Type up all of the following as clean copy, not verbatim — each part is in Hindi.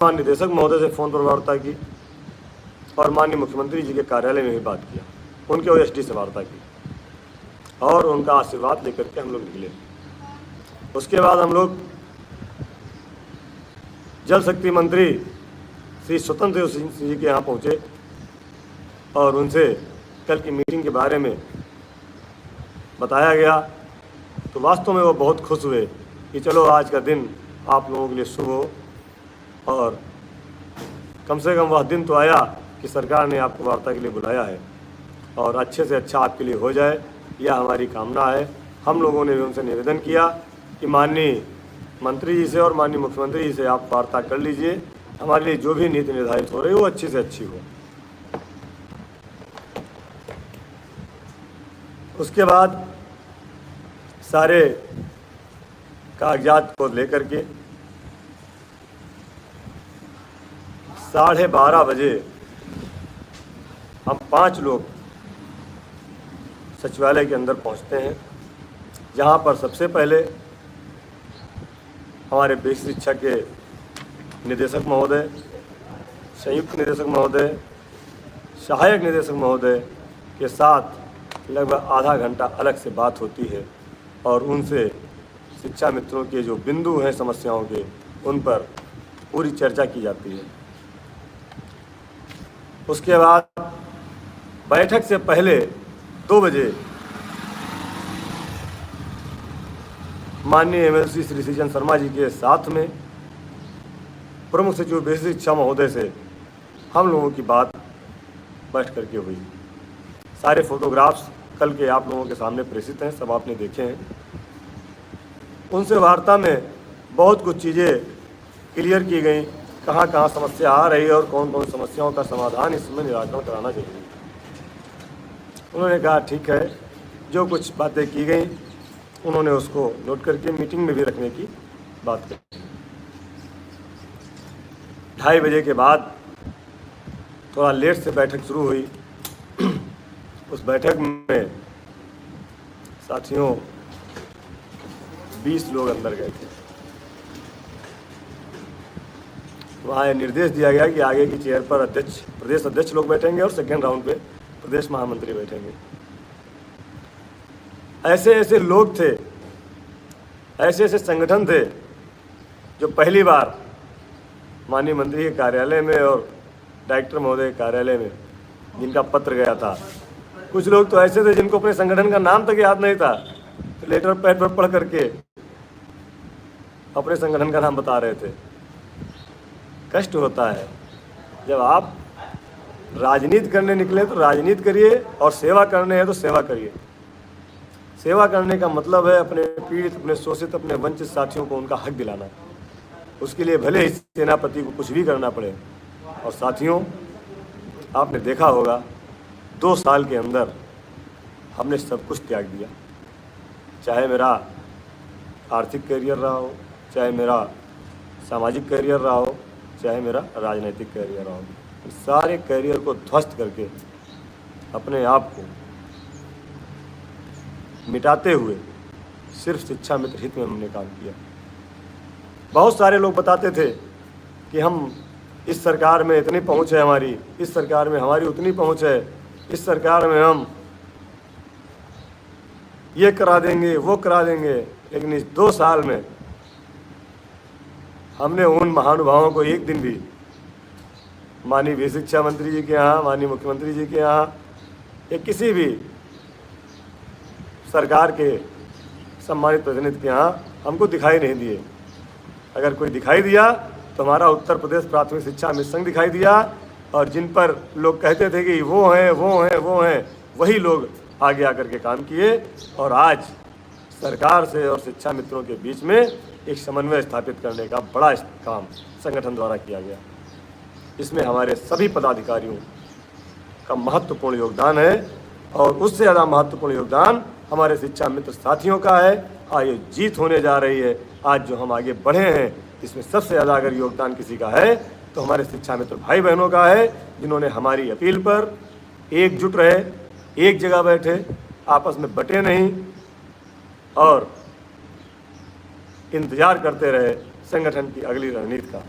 महानिदेशक महोदय से फ़ोन पर वार्ता की और माननीय मुख्यमंत्री जी के कार्यालय में भी बात किया, उनके ओएसडी से वार्ता की और उनका आशीर्वाद लेकर के हम लोग निकले। उसके बाद हम लोग जल शक्ति मंत्री श्री स्वतंत्र सिंह जी के यहाँ पहुँचे और उनसे कल की मीटिंग के बारे में बताया गया। तो वास्तव में वो बहुत खुश हुए कि चलो आज का दिन आप लोगों के लिए शुभ हो और कम से कम वह दिन तो आया कि सरकार ने आपको वार्ता के लिए बुलाया है और अच्छे से अच्छा आपके लिए हो जाए, यह हमारी कामना है। हम लोगों ने भी उनसे निवेदन किया कि माननीय मंत्री जी से और माननीय मुख्यमंत्री जी से आप वार्ता कर लीजिए, हमारे लिए जो भी नीति निर्धारित हो रही है वो अच्छी से अच्छी हो। उसके बाद सारे कागजात को लेकर के 12:30 बजे हम 5 लोग सचिवालय के अंदर पहुंचते हैं, जहां पर सबसे पहले हमारे बेसिक शिक्षा के निदेशक महोदय, संयुक्त निदेशक महोदय, सहायक निदेशक महोदय के साथ लगभग आधा घंटा अलग से बात होती है और उनसे शिक्षा मित्रों के जो बिंदु हैं समस्याओं के, उन पर पूरी चर्चा की जाती है। उसके बाद बैठक से पहले 2 बजे माननीय एमएलसी श्री सृजन शर्मा जी के साथ में प्रमुख सचिव बेसिक शिक्षा महोदय से हम लोगों की बात बैठ करके हुई। सारे फोटोग्राफ्स कल के आप लोगों के सामने प्रेषित हैं, सब आपने देखे हैं। उनसे वार्ता में बहुत कुछ चीज़ें क्लियर की गई, कहाँ कहाँ समस्या आ रही है और कौन कौन समस्याओं का समाधान इसमें निराकरण कराना चाहिए। उन्होंने कहा ठीक है, जो कुछ बातें की गई उन्होंने उसको नोट करके मीटिंग में भी रखने की बात करी। 2:30 बजे के बाद थोड़ा लेट से बैठक शुरू हुई। उस बैठक में साथियों 20 लोग अंदर गए थे। वहाँ ये निर्देश दिया गया कि आगे की चेयर पर प्रदेश अध्यक्ष लोग बैठेंगे और सेकेंड राउंड पे प्रदेश महामंत्री बैठेंगे। ऐसे ऐसे लोग थे, ऐसे ऐसे संगठन थे जो पहली बार माननीय मंत्री के कार्यालय में और डायरेक्टर महोदय के कार्यालय में जिनका पत्र गया था। कुछ लोग तो ऐसे थे जिनको अपने संगठन का नाम तक याद नहीं था, तो लेटर पैड पर पढ़ करके अपने संगठन का नाम बता रहे थे। कष्ट होता है जब आप राजनीति करने निकले तो राजनीति करिए और सेवा करने हैं तो सेवा करिए। सेवा करने का मतलब है अपने पीड़ित, अपने शोषित, अपने वंचित साथियों को उनका हक दिलाना। उसके लिए भले ही सेनापति को कुछ भी करना पड़े। और साथियों, आपने देखा होगा 2 साल के अंदर हमने सब कुछ त्याग दिया। चाहे मेरा आर्थिक करियर रहा हो, चाहे मेरा सामाजिक करियर रहा हो, चाहे मेरा राजनीतिक करियर रहा हो, इस सारे करियर को ध्वस्त करके अपने आप को मिटाते हुए सिर्फ शिक्षा मित्र हित में हमने काम किया। बहुत सारे लोग बताते थे कि हम इस सरकार में इतनी पहुंच है हमारी, इस सरकार में हमारी उतनी पहुंच है, इस सरकार में हम ये करा देंगे, वो करा देंगे। लेकिन इस 2 साल में हमने उन महानुभावों को एक दिन भी माननीय बेसिक शिक्षा मंत्री जी के यहाँ, माननीय मुख्यमंत्री जी के यहाँ या किसी भी सरकार के सम्मानित प्रतिनिधि के यहाँ हमको दिखाई नहीं दिए। अगर कोई दिखाई दिया तो हमारा उत्तर प्रदेश प्राथमिक शिक्षा मिशन दिखाई दिया, और जिन पर लोग कहते थे कि वो हैं वो हैं वो हैं, वही लोग आगे आकर के काम किए। और आज सरकार से और शिक्षा मित्रों के बीच में एक समन्वय स्थापित करने का बड़ा काम संगठन द्वारा किया गया। इसमें हमारे सभी पदाधिकारियों का महत्वपूर्ण योगदान है और उससे ज़्यादा महत्वपूर्ण योगदान हमारे शिक्षा मित्र साथियों का है। आज ये जीत होने जा रही है, आज जो हम आगे बढ़े हैं, इसमें सबसे ज़्यादा अगर योगदान किसी का है तो हमारे शिक्षा मित्र भाई बहनों का है, जिन्होंने हमारी अपील पर एकजुट रहे, एक जगह बैठे, आपस में बटे नहीं और इंतज़ार करते रहे संगठन की अगली रणनीति का।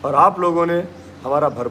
और आप लोगों ने हमारा भरपूर